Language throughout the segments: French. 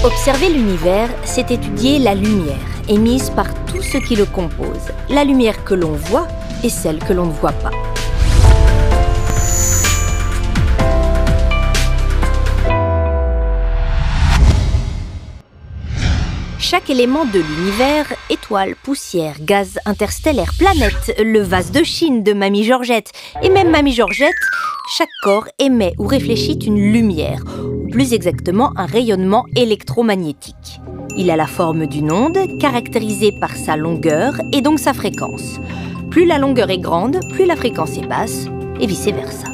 Observer l'univers, c'est étudier la lumière émise par tout ce qui le compose. La lumière que l'on voit et celle que l'on ne voit pas. Chaque élément de l'univers, étoiles, poussière, gaz interstellaire, planète, le vase de Chine de Mamie Georgette et même Mamie Georgette, chaque corps émet ou réfléchit une lumière, ou plus exactement un rayonnement électromagnétique. Il a la forme d'une onde, caractérisée par sa longueur et donc sa fréquence. Plus la longueur est grande, plus la fréquence est basse, et vice-versa.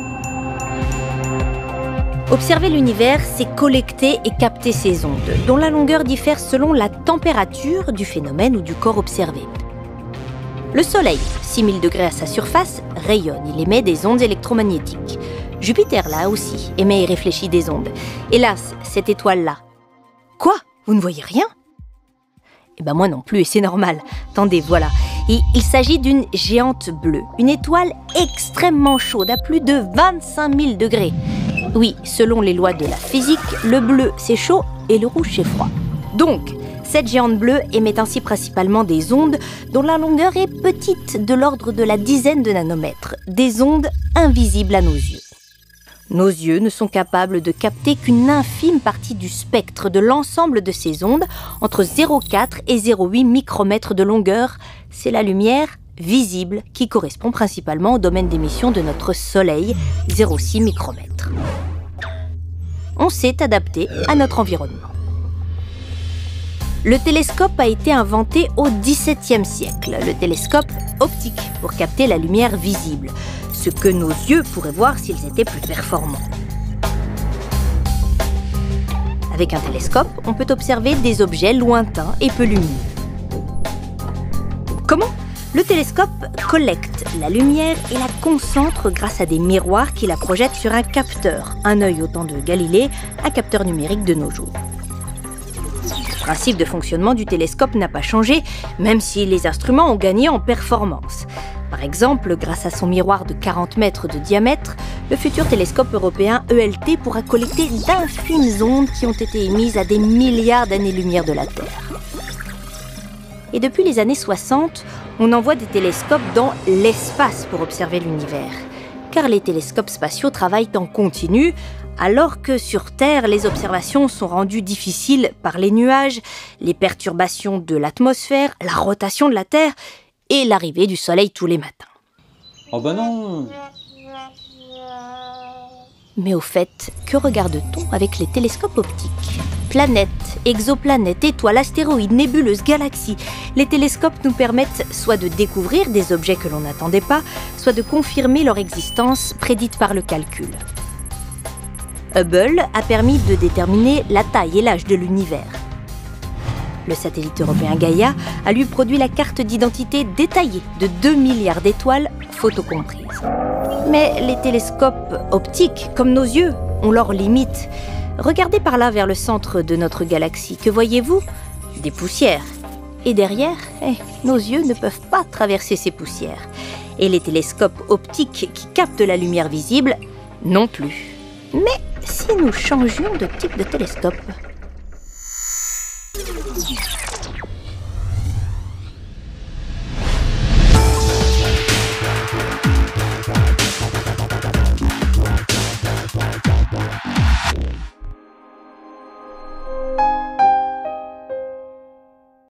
Observer l'univers, c'est collecter et capter ces ondes, dont la longueur diffère selon la température du phénomène ou du corps observé. Le Soleil, 6000 degrés à sa surface, rayonne, il émet des ondes électromagnétiques. Jupiter, là aussi, émet et réfléchit des ondes. Hélas, cette étoile-là. Quoi? Vous ne voyez rien? Eh ben moi non plus, et c'est normal. Attendez, voilà. Et il s'agit d'une géante bleue, une étoile extrêmement chaude, à plus de 25 000 degrés. Oui, selon les lois de la physique, le bleu c'est chaud et le rouge c'est froid. Donc, cette géante bleue émet ainsi principalement des ondes dont la longueur est petite, de l'ordre de la dizaine de nanomètres, des ondes invisibles à nos yeux. Nos yeux ne sont capables de capter qu'une infime partie du spectre de l'ensemble de ces ondes, entre 0,4 et 0,8 micromètres de longueur. C'est la lumière visible qui correspond principalement au domaine d'émission de notre Soleil, 0,6 micromètres. On s'est adapté à notre environnement. Le télescope a été inventé au XVIIe siècle, le télescope optique, pour capter la lumière visible, ce que nos yeux pourraient voir s'ils étaient plus performants. Avec un télescope, on peut observer des objets lointains et peu lumineux. Comment ? Le télescope collecte la lumière et la concentre grâce à des miroirs qui la projettent sur un capteur, un œil au temps de Galilée, un capteur numérique de nos jours. Le principe de fonctionnement du télescope n'a pas changé, même si les instruments ont gagné en performance. Par exemple, grâce à son miroir de 40 mètres de diamètre, le futur télescope européen ELT pourra collecter d'infimes ondes qui ont été émises à des milliards d'années-lumière de la Terre. Et depuis les années 60, on envoie des télescopes dans l'espace pour observer l'univers. Car les télescopes spatiaux travaillent en continu, alors que sur Terre, les observations sont rendues difficiles par les nuages, les perturbations de l'atmosphère, la rotation de la Terre et l'arrivée du Soleil tous les matins. Oh ben non! Mais au fait, que regarde-t-on avec les télescopes optiques ? Planètes, exoplanètes, étoiles, astéroïdes, nébuleuses, galaxies. Les télescopes nous permettent soit de découvrir des objets que l'on n'attendait pas, soit de confirmer leur existence prédite par le calcul. Hubble a permis de déterminer la taille et l'âge de l'univers. Le satellite européen Gaïa a lui produit la carte d'identité détaillée de 2 milliards d'étoiles, photos comprises. Mais les télescopes optiques, comme nos yeux, ont leurs limites. Regardez par là vers le centre de notre galaxie. Que voyez-vous ? Des poussières. Et derrière, nos yeux ne peuvent pas traverser ces poussières. Et les télescopes optiques qui captent la lumière visible, non plus. Mais si nous changions de type de télescope ?